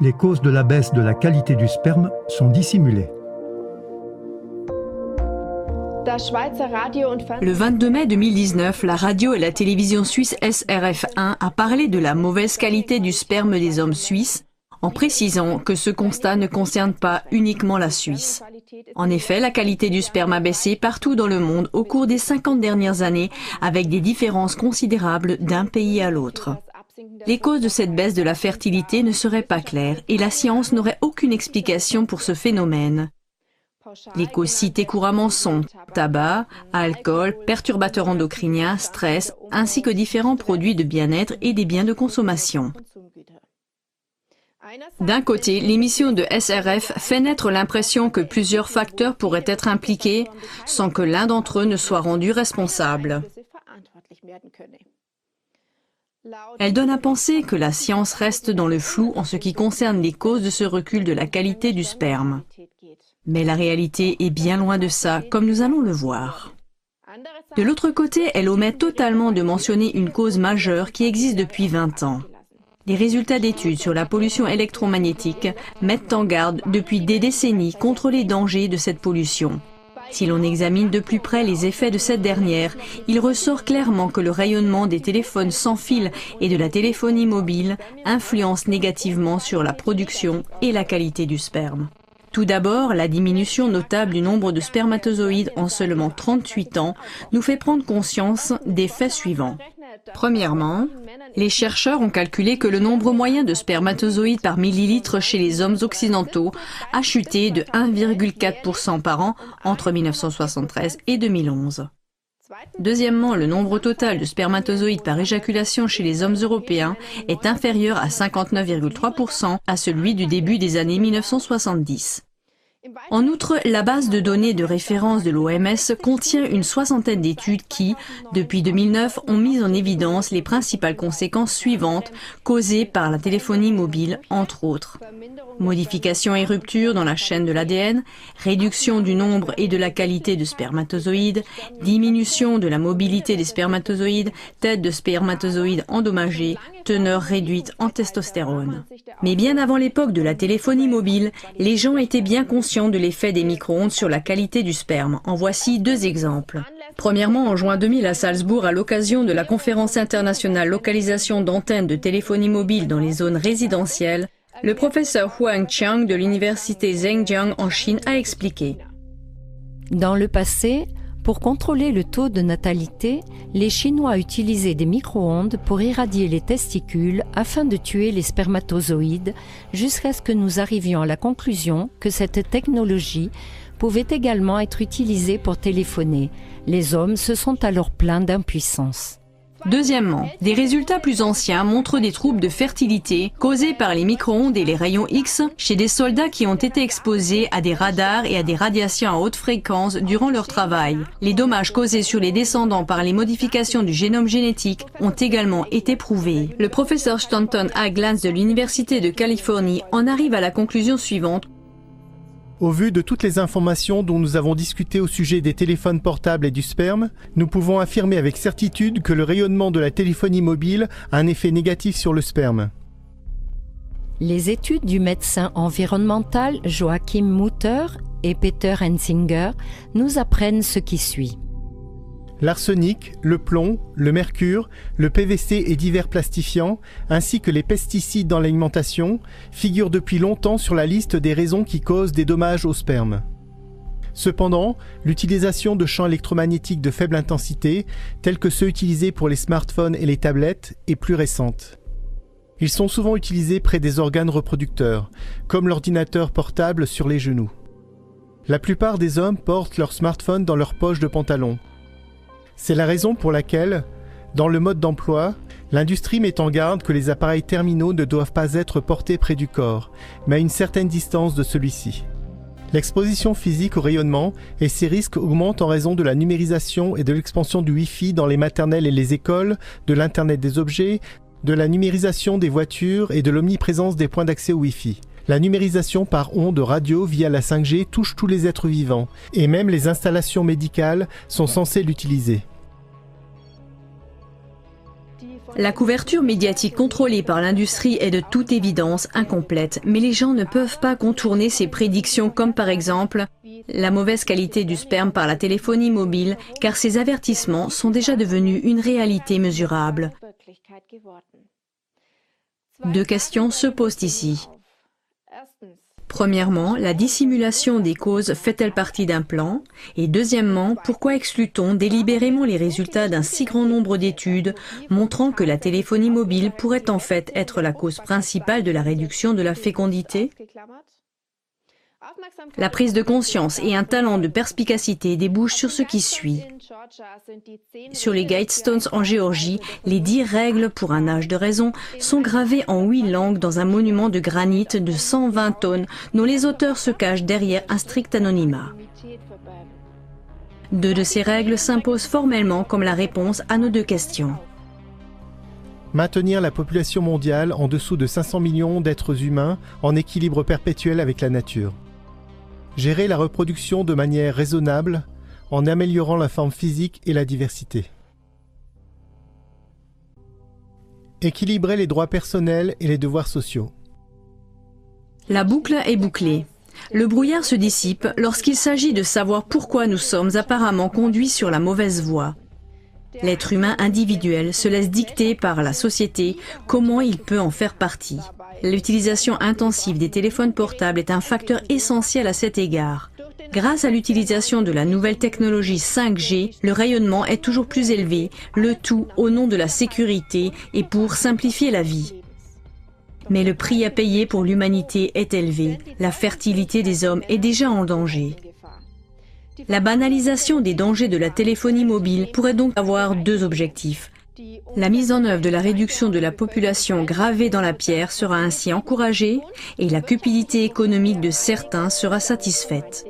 Les causes de la baisse de la qualité du sperme sont dissimulées. Le 22 mai 2019, la radio et la télévision suisse SRF1 a parlé de la mauvaise qualité du sperme des hommes suisses, en précisant que ce constat ne concerne pas uniquement la Suisse. En effet, la qualité du sperme a baissé partout dans le monde au cours des 50 dernières années, avec des différences considérables d'un pays à l'autre. Les causes de cette baisse de la fertilité ne seraient pas claires et la science n'aurait aucune explication pour ce phénomène. Les causes citées couramment sont tabac, alcool, perturbateurs endocriniens, stress, ainsi que différents produits de bien-être et des biens de consommation. D'un côté, l'émission de SRF fait naître l'impression que plusieurs facteurs pourraient être impliqués sans que l'un d'entre eux ne soit rendu responsable. Elle donne à penser que la science reste dans le flou en ce qui concerne les causes de ce recul de la qualité du sperme. Mais la réalité est bien loin de ça, comme nous allons le voir. De l'autre côté, elle omet totalement de mentionner une cause majeure qui existe depuis 20 ans. Les résultats d'études sur la pollution électromagnétique mettent en garde depuis des décennies contre les dangers de cette pollution. Si l'on examine de plus près les effets de cette dernière, il ressort clairement que le rayonnement des téléphones sans fil et de la téléphonie mobile influence négativement sur la production et la qualité du sperme. Tout d'abord, la diminution notable du nombre de spermatozoïdes en seulement 38 ans nous fait prendre conscience des faits suivants. Premièrement, les chercheurs ont calculé que le nombre moyen de spermatozoïdes par millilitre chez les hommes occidentaux a chuté de 1,4% par an entre 1973 et 2011. Deuxièmement, le nombre total de spermatozoïdes par éjaculation chez les hommes européens est inférieur à 59,3% à celui du début des années 1970. En outre, la base de données de référence de l'OMS contient une soixantaine d'études qui, depuis 2009, ont mis en évidence les principales conséquences suivantes causées par la téléphonie mobile, entre autres. Modification et rupture dans la chaîne de l'ADN, réduction du nombre et de la qualité de spermatozoïdes, diminution de la mobilité des spermatozoïdes, tête de spermatozoïdes endommagée, teneur réduite en testostérone. Mais bien avant l'époque de la téléphonie mobile, les gens étaient bien conscients de l'effet des micro-ondes sur la qualité du sperme. En voici deux exemples. Premièrement, en juin 2000 à Salzbourg, à l'occasion de la conférence internationale localisation d'antennes de téléphonie mobile dans les zones résidentielles, le professeur Huang Qiang de l'université Zhejiang en Chine a expliqué. Dans le passé, pour contrôler le taux de natalité, les Chinois utilisaient des micro-ondes pour irradier les testicules afin de tuer les spermatozoïdes, jusqu'à ce que nous arrivions à la conclusion que cette technologie pouvait également être utilisée pour téléphoner. Les hommes se sont alors plaints d'impuissance. Deuxièmement, des résultats plus anciens montrent des troubles de fertilité causés par les micro-ondes et les rayons X chez des soldats qui ont été exposés à des radars et à des radiations à haute fréquence durant leur travail. Les dommages causés sur les descendants par les modifications du génome génétique ont également été prouvés. Le professeur Stanton A. Glantz de l'Université de Californie en arrive à la conclusion suivante. Au vu de toutes les informations dont nous avons discuté au sujet des téléphones portables et du sperme, nous pouvons affirmer avec certitude que le rayonnement de la téléphonie mobile a un effet négatif sur le sperme. Les études du médecin environnemental Joachim Mutter et Peter Hensinger nous apprennent ce qui suit. L'arsenic, le plomb, le mercure, le PVC et divers plastifiants, ainsi que les pesticides dans l'alimentation, figurent depuis longtemps sur la liste des raisons qui causent des dommages au sperme. Cependant, l'utilisation de champs électromagnétiques de faible intensité, tels que ceux utilisés pour les smartphones et les tablettes, est plus récente. Ils sont souvent utilisés près des organes reproducteurs, comme l'ordinateur portable sur les genoux. La plupart des hommes portent leur smartphone dans leur poche de pantalon. C'est la raison pour laquelle, dans le mode d'emploi, l'industrie met en garde que les appareils terminaux ne doivent pas être portés près du corps, mais à une certaine distance de celui-ci. L'exposition physique au rayonnement et ses risques augmentent en raison de la numérisation et de l'expansion du Wi-Fi dans les maternelles et les écoles, de l'Internet des objets, de la numérisation des voitures et de l'omniprésence des points d'accès au Wi-Fi. La numérisation par ondes radio via la 5G touche tous les êtres vivants, et même les installations médicales sont censées l'utiliser. La couverture médiatique contrôlée par l'industrie est de toute évidence incomplète, mais les gens ne peuvent pas contourner ces prédictions comme par exemple la mauvaise qualité du sperme par la téléphonie mobile, car ces avertissements sont déjà devenus une réalité mesurable. Deux questions se posent ici. Premièrement, la dissimulation des causes fait-elle partie d'un plan? Et deuxièmement, pourquoi exclut-on délibérément les résultats d'un si grand nombre d'études montrant que la téléphonie mobile pourrait en fait être la cause principale de la réduction de la fécondité? La prise de conscience et un talent de perspicacité débouchent sur ce qui suit. Sur les Gatestones en Géorgie, les 10 règles pour un âge de raison sont gravées en 8 langues dans un monument de granit de 120 tonnes dont les auteurs se cachent derrière un strict anonymat. 2 de ces règles s'imposent formellement comme la réponse à nos 2 questions. Maintenir la population mondiale en dessous de 500 millions d'êtres humains en équilibre perpétuel avec la nature. Gérer la reproduction de manière raisonnable en améliorant la forme physique et la diversité. Équilibrer les droits personnels et les devoirs sociaux. La boucle est bouclée. Le brouillard se dissipe lorsqu'il s'agit de savoir pourquoi nous sommes apparemment conduits sur la mauvaise voie. L'être humain individuel se laisse dicter par la société comment il peut en faire partie. L'utilisation intensive des téléphones portables est un facteur essentiel à cet égard. Grâce à l'utilisation de la nouvelle technologie 5G, le rayonnement est toujours plus élevé, le tout au nom de la sécurité et pour simplifier la vie. Mais le prix à payer pour l'humanité est élevé. La fertilité des hommes est déjà en danger. La banalisation des dangers de la téléphonie mobile pourrait donc avoir 2 objectifs. La mise en œuvre de la réduction de la population gravée dans la pierre sera ainsi encouragée et la cupidité économique de certains sera satisfaite.